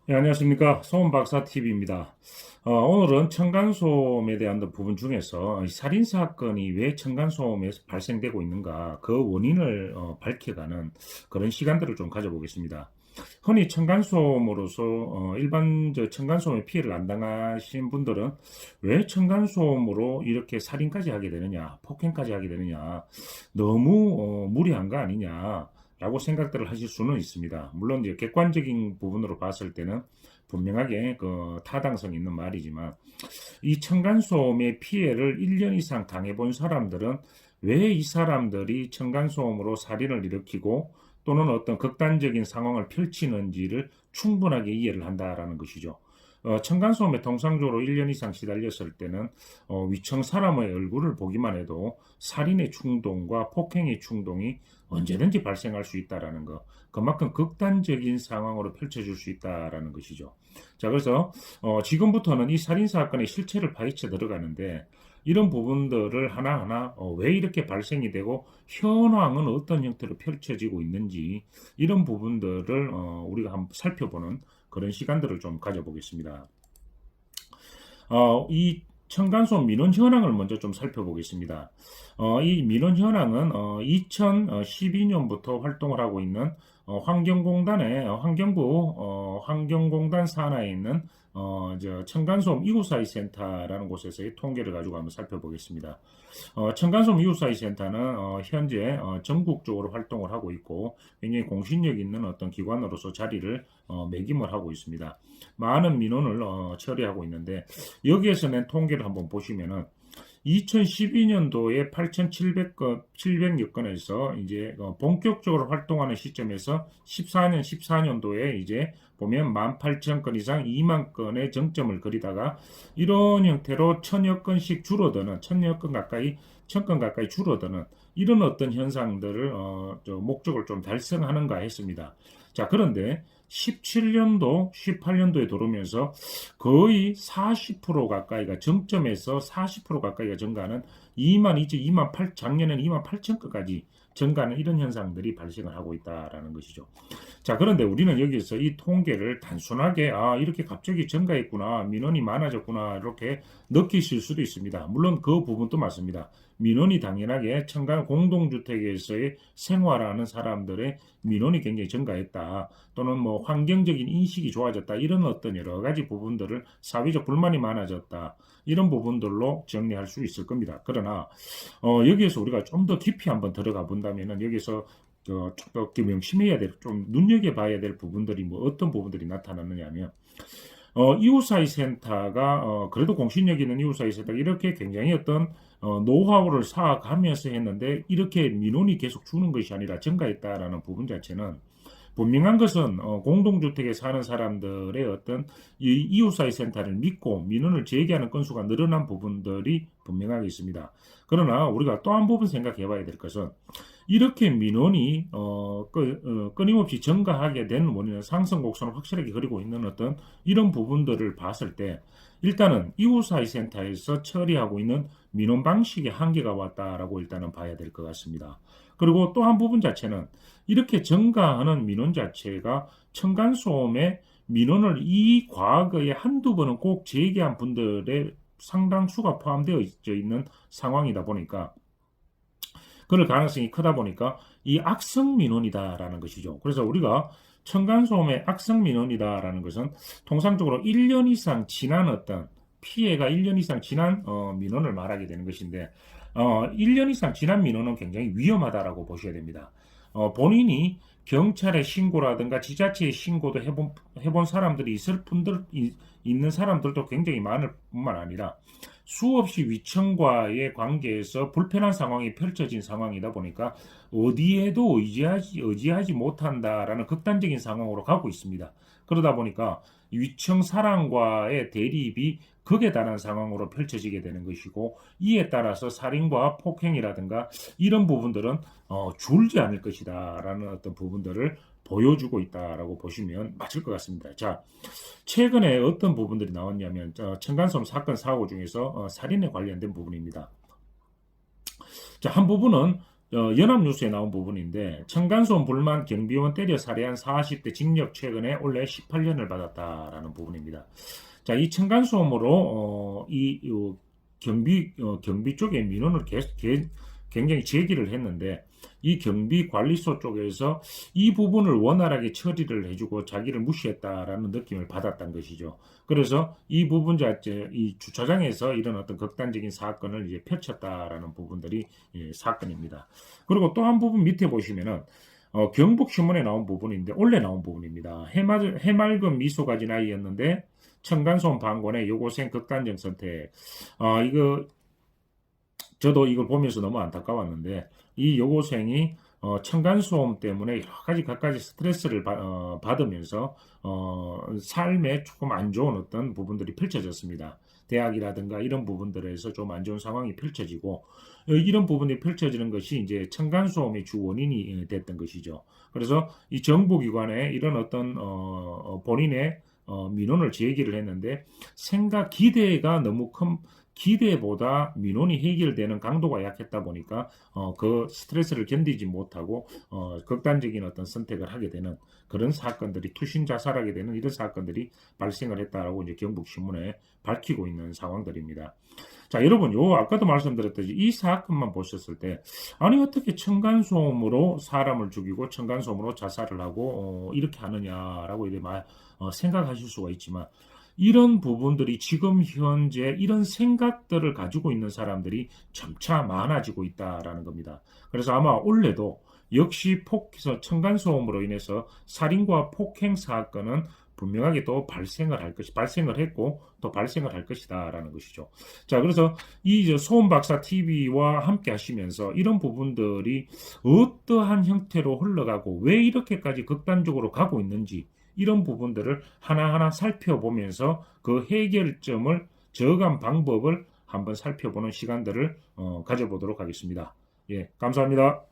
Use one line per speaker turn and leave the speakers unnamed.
네, 안녕하십니까. 소음박사TV입니다. 오늘은 층간소음에 대한 부분 중에서 이 살인사건이 왜 층간소음에서 발생되고 있는가, 그 원인을 밝혀가는 그런 시간들을 좀 가져보겠습니다. 흔히 층간소음으로서 일반 층간소음의 피해를 안 당하신 분들은 왜 층간소음으로 이렇게 살인까지 하게 되느냐, 폭행까지 하게 되느냐, 너무 무리한 거 아니냐, 라고 생각들을 하실 수는 있습니다. 물론 이제 객관적인 부분으로 봤을 때는 분명하게 그 타당성 있는 말이지만, 이 층간소음의 피해를 1년 이상 당해본 사람들은 왜 이 사람들이 층간소음으로 살인을 일으키고 또는 어떤 극단적인 상황을 펼치는지를 충분하게 이해를 한다라는 것이죠. 층간소음에 통상적으로 1년 이상 시달렸을 때는 위층 사람의 얼굴을 보기만 해도 살인의 충동과 폭행의 충동이 언제든지 발생할 수 있다라는 것, 그만큼 극단적인 상황으로 펼쳐질 수 있다라는 것이죠. 자, 그래서 지금부터는 이 살인 사건의 실체를 파헤쳐 들어가는데, 이런 부분들을 하나하나 왜 이렇게 발생이 되고 현황은 어떤 형태로 펼쳐지고 있는지, 이런 부분들을 우리가 한번 살펴보는 그런 시간들을 좀 가져보겠습니다. 이 층간소음 민원 현황을 먼저 좀 살펴보겠습니다. 이 민원 현황은 2012년부터 활동을 하고 있는 환경공단의 환경공단 산하에 있는 층간소음 이웃사회 센터라는 곳에서의 통계를 가지고 한번 살펴보겠습니다. 층간소음 이웃사회 센터는 현재 전국적으로 활동을 하고 있고 굉장히 공신력 있는 어떤 기관으로서 자리를 매김을 하고 있습니다. 많은 민원을 처리하고 있는데, 여기에서 낸 통계를 한번 보시면은 2012년도에 8,700건, 700여 건에서 이제 본격적으로 활동하는 시점에서 14년도에 이제 보면 18,000건 이상 2만 건의 정점을 그리다가 이런 형태로 1,000여 건씩 줄어드는, 1,000여 건 가까이, 1,000건 가까이 줄어드는 이런 어떤 현상들을 목적을 좀 달성하는가 했습니다. 자, 그런데 17년도, 18년도에 들어오면서 거의 40% 가까이가 정점에서 40% 가까이가 증가하는 2만 이제 2만 8 작년에는 2만 8천 건까지 증가하는 이런 현상들이 발생을 하고 있다라는 것이죠. 자, 그런데 우리는 여기서 이 통계를 단순하게 이렇게 갑자기 증가했구나, 민원이 많아졌구나 이렇게 느끼실 수도 있습니다. 물론 그 부분도 맞습니다. 민원이 당연하게 층간 공동주택에서의 생활하는 사람들의 민원이 굉장히 증가했다, 또는 뭐 환경적인 인식이 좋아졌다, 이런 어떤 여러 가지 부분들을, 사회적 불만이 많아졌다, 이런 부분들로 정리할 수 있을 겁니다. 그러나 여기에서 우리가 좀 더 깊이 한번 들어가 본다면은, 여기서 명심해야 될, 좀 눈여겨봐야 될 부분들이 뭐 어떤 부분들이 나타났느냐면, 이웃사회 센터가 그래도 공신력 있는 이웃사회 센터가 이렇게 굉장히 어떤 노하우를 쌓아가면서 했는데, 이렇게 민원이 계속 주는 것이 아니라 증가했다라는 부분 자체는, 분명한 것은 공동주택에 사는 사람들의 어떤 이 이웃사회 센터를 믿고 민원을 제기하는 건수가 늘어난 부분들이 분명하게 있습니다. 그러나 우리가 또 한 부분 생각해 봐야 될 것은, 이렇게 민원이 끊임없이 증가하게 된 원인은 상승 곡선을 확실하게 그리고 있는 어떤 이런 부분들을 봤을 때, 일단은 이웃사회 센터에서 처리하고 있는 민원 방식의 한계가 왔다라고 일단은 봐야 될 것 같습니다. 그리고 또 한 부분 자체는, 이렇게 증가하는 민원 자체가 층간소음의 민원을 이 과거에 한두 번은 꼭 제기한 분들의 상당수가 포함되어 있는 상황이다 보니까, 그럴 가능성이 크다 보니까 이 악성 민원이다라는 것이죠. 그래서 우리가 층간소음의 악성 민원이다라는 것은 통상적으로 1년 이상 지난 어떤 피해가 1년 이상 지난 민원을 말하게 되는 것인데, 1년 이상 지난 민원은 굉장히 위험하다라고 보셔야 됩니다. 본인이 경찰에 신고라든가 지자체에 신고도 해본 사람들이 있는 사람들도 굉장히 많을 뿐만 아니라, 수없이 위층과의 관계에서 불편한 상황이 펼쳐진 상황이다 보니까 어디에도 의지하지 못한다라는 극단적인 상황으로 가고 있습니다. 그러다 보니까 위층 사람과의 대립이 극에 달한 상황으로 펼쳐지게 되는 것이고, 이에 따라서 살인과 폭행이라든가 이런 부분들은 줄지 않을 것이다라는 어떤 부분들을 보여주고 있다라고 보시면 맞을 것 같습니다. 자, 최근에 어떤 부분들이 나왔냐면, 층간소음 사건 사고 중에서 살인에 관련된 부분입니다. 자, 한 부분은 연합뉴스에 나온 부분인데 층간소음 불만 경비원 때려 살해한 40대 징역 최근에 올해 18년을 받았다라는 부분입니다. 자, 이 층간소음으로 경비 쪽에 민원을 굉장히 제기를 했는데 이 경비관리소 쪽에서 이 부분을 원활하게 처리를 해주고 자기를 무시했다라는 느낌을 받았던 것이죠. 그래서 이 부분 자체, 이 주차장에서 이런 어떤 극단적인 사건을 이제 펼쳤다라는 부분들이 사건입니다. 그리고 또 한 부분 밑에 보시면은 경북신문에 나온 부분인데 원래 나온 부분입니다. 해맑은 미소 가진 아이였는데 층간소음 방관에 여고생 극단적 선택. 이거 저도 이걸 보면서 너무 안타까웠는데 이 여고생이 층간소음 때문에 여러 가지 갖가지 스트레스를 받으면서 삶에 조금 안 좋은 어떤 부분들이 펼쳐졌습니다. 대학이라든가 이런 부분들에서 좀 안 좋은 상황이 펼쳐지고 이런 부분이 펼쳐지는 것이 이제 층간소음의 주 원인이 됐던 것이죠. 그래서 이 정부기관에 이런 어떤 본인의 민원을 제기를 했는데 기대가 너무 큰 기대보다 민원이 해결되는 강도가 약했다 보니까 그 스트레스를 견디지 못하고 극단적인 어떤 선택을 하게 되는 그런 사건들이 투신 자살하게 되는 이런 사건들이 발생을 했다라고 이제 경북신문에 밝히고 있는 상황들입니다. 자, 여러분, 아까도 말씀드렸듯이 이 사건만 보셨을 때, 아니, 어떻게 층간소음으로 사람을 죽이고 층간소음으로 자살을 하고, 이렇게 하느냐라고 이제 생각하실 수가 있지만, 이런 부분들이 지금 현재 이런 생각들을 가지고 있는 사람들이 점차 많아지고 있다라는 겁니다. 그래서 아마 올해도 역시 층간소음으로 인해서 살인과 폭행 사건은 분명하게 또 발생을 했고 또 발생을 할 것이다라는 것이죠. 자, 그래서 이 소음 박사 TV와 함께 하시면서 이런 부분들이 어떠한 형태로 흘러가고 왜 이렇게까지 극단적으로 가고 있는지 이런 부분들을 하나하나 살펴보면서 그 해결점을 저감 방법을 한번 살펴보는 시간들을 가져보도록 하겠습니다. 예, 감사합니다.